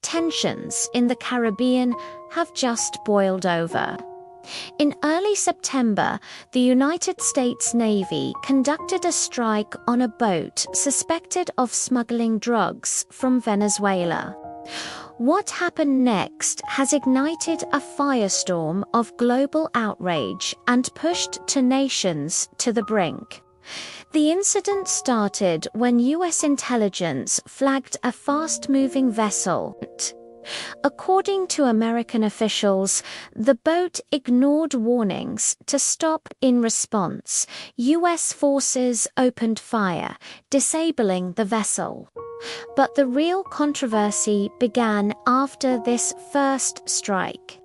tensions in the Caribbean have just boiled over. In early September, the United States Navy conducted a strike on a boat suspected of smuggling drugs from Venezuela. What happened next has ignited a firestorm of global outrage and pushed two nations to the brink. The incident started when U.S. intelligence flagged a fast-moving vessel. According to American officials, the boat ignored warnings to stop. In response, U.S. forces opened fire, disabling the vessel. But the real controversy began after this first strike.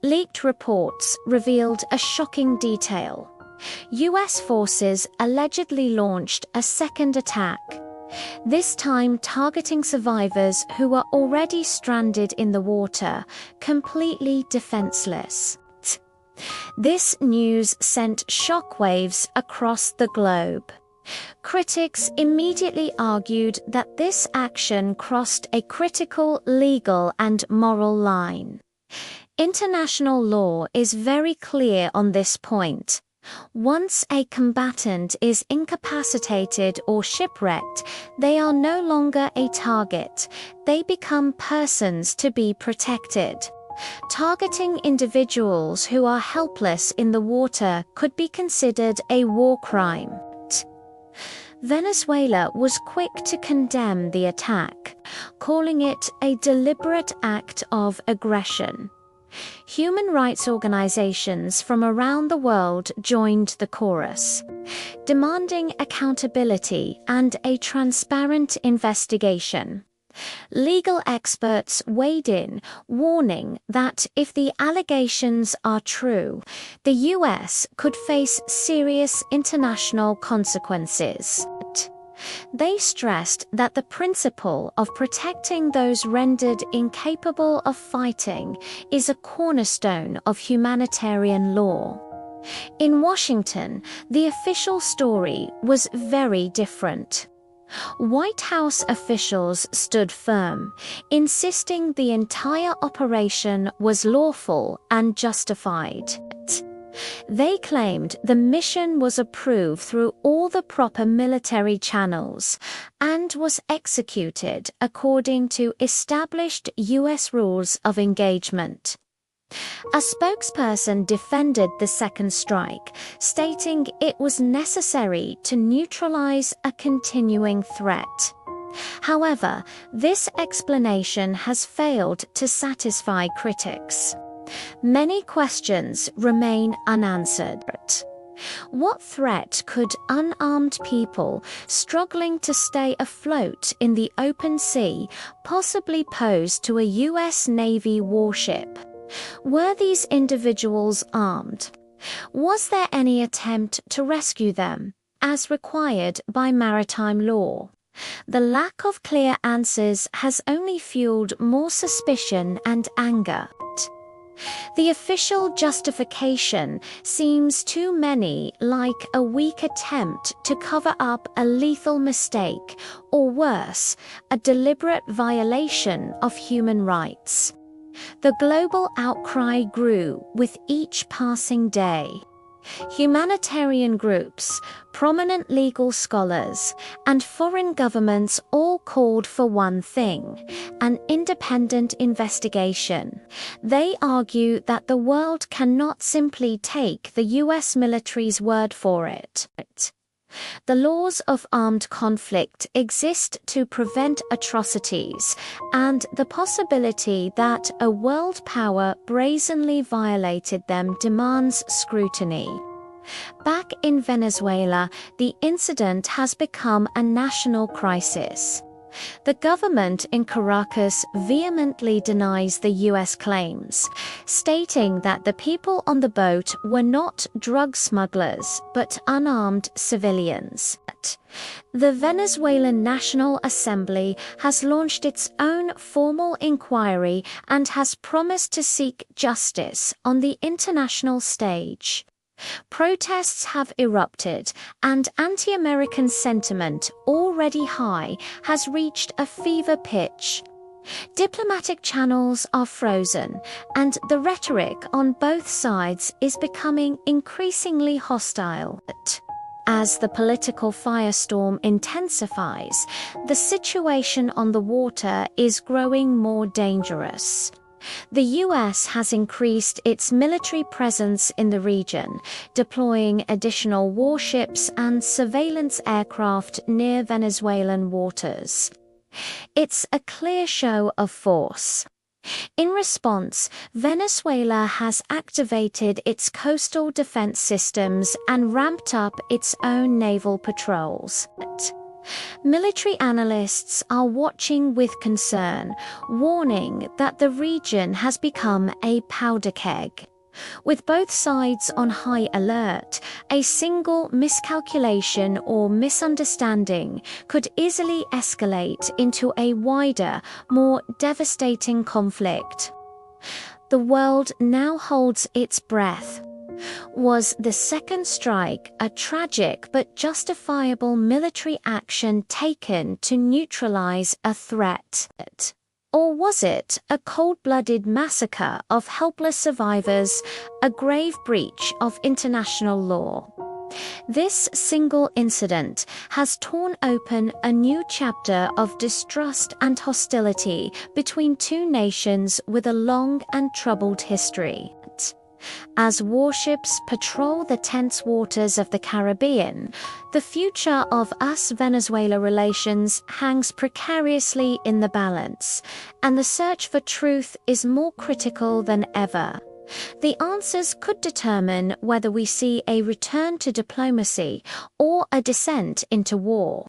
Leaked reports revealed a shocking detail. U.S. forces allegedly launched a second attack, this time targeting survivors who were already stranded in the water, completely defenseless. This news sent shockwaves across the globe. Critics immediately argued that this action crossed a critical legal and moral line. International law is very clear on this point. Once a combatant is incapacitated or shipwrecked, they are no longer a target. They become persons to be protected. Targeting individuals who are helpless in the water could be considered a war crime. Venezuela was quick to condemn the attack, calling it a deliberate act of aggression. Human rights organizations from around the world joined the chorus, demanding accountability and a transparent investigation. Legal experts weighed in, warning that if the allegations are true, the U.S. could face serious international consequences. They stressed that the principle of protecting those rendered incapable of fighting is a cornerstone of humanitarian law. In Washington, the official story was very different. White House officials stood firm, insisting the entire operation was lawful and justified. They claimed the mission was approved through all the proper military channels and was executed according to established U.S. rules of engagement. A spokesperson defended the second strike, stating it was necessary to neutralize a continuing threat. However, this explanation has failed to satisfy critics. Many questions remain unanswered. What threat could unarmed people struggling to stay afloat in the open sea possibly pose to a U.S. Navy warship? Were these individuals armed? Was there any attempt to rescue them, as required by maritime law? The lack of clear answers has only fueled more suspicion and anger. The official justification seems to many like a weak attempt to cover up a lethal mistake, or worse, a deliberate violation of human rights. The global outcry grew with each passing day. Humanitarian groups, prominent legal scholars, and foreign governments all called for one thing: an independent investigation. They argue that the world cannot simply take the U.S. military's word for it. The laws of armed conflict exist to prevent atrocities, and the possibility that a world power brazenly violated them demands scrutiny. Back in Venezuela, the incident has become a national crisis. The government in Caracas vehemently denies the U.S. claims, stating that the people on the boat were not drug smugglers but unarmed civilians. The Venezuelan National Assembly has launched its own formal inquiry and has promised to seek justice on the international stage. Protests have erupted, and anti-American sentiment, already high, has reached a fever pitch. Diplomatic channels are frozen, and the rhetoric on both sides is becoming increasingly hostile. As the political firestorm intensifies, the situation on the water is growing more dangerous. The US has increased its military presence in the region, deploying additional warships and surveillance aircraft near Venezuelan waters. It's a clear show of force. In response, Venezuela has activated its coastal defense systems and ramped up its own naval patrols. Military analysts are watching with concern, warning that the region has become a powder keg. With both sides on high alert, a single miscalculation or misunderstanding could easily escalate into a wider, more devastating conflict. The world now holds its breath. Was the second strike a tragic but justifiable military action taken to neutralize a threat? Or was it a cold-blooded massacre of helpless survivors, a grave breach of international law? This single incident has torn open a new chapter of distrust and hostility between two nations with a long and troubled history. As warships patrol the tense waters of the Caribbean, the future of US-Venezuela relations hangs precariously in the balance, and the search for truth is more critical than ever. The answers could determine whether we see a return to diplomacy or a descent into war.